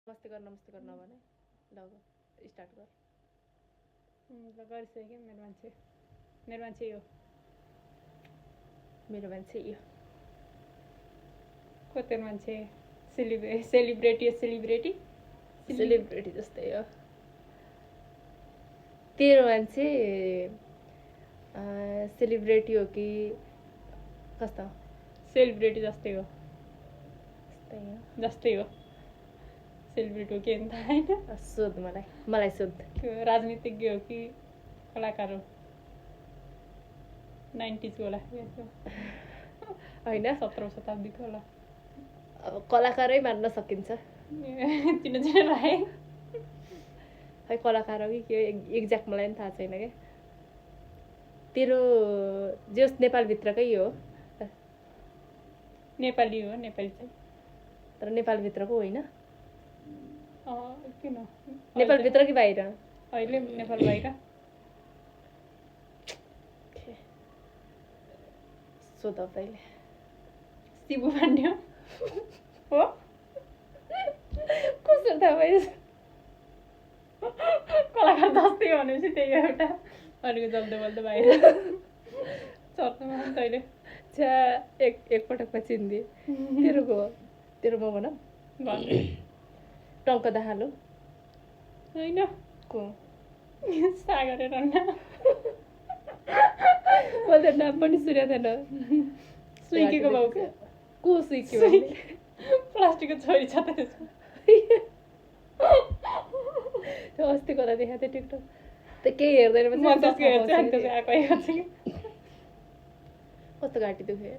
नमस्ते गर्न भने ल स्टार्ट गर ल गरिसक्यो मेरो मान्छे यो को तेरो मान्छे सेलिब्रेटी जस्तै हो तेरो मान्छे सेलिब्रेटी हो कि कस्तो सेलिब्रेटी जस्तै हो सेलिब्रेटी हो के नि थाहा हैन सोध मलाई सोध राजनीतिज्ञ हो कि कलाकार हो 90s होला हैन 17औं शताब्दीको होला अब कलाकारै मान्न सकिन्छ चिन राखे है कलाकार हो कि के एक्ज्याक्ट मलाई पनि थाहा छैन के तेरो जोस नेपालभित्रकै हो नेपाली चाहिँ तर नेपालभित्रको होइन किन नेपालभित्र कि बाहिर अहिले नेपाल बाहिर सोध तैँले शिबु पाण्ड्य हो कसरी थाहा भयो कलाकार जस्तै भनेपछि त्यही एउटा अलिक जल्दो बाहिर चर्चमा तैँले छ्या एकपटकमा चिन्दिए तेरो म भन टङ्क दाहालो होइन को सागर रन्ना मैले नाम पनि सुनेको थिएन सुइकेको भाउ को सुइक्यो प्लास्टिकको छोरी छ त त्यो अस्ति कता देखाएको थिएँ टिकटक त केही हेर्दैन आएको कस्तो घाँटी दुख्यो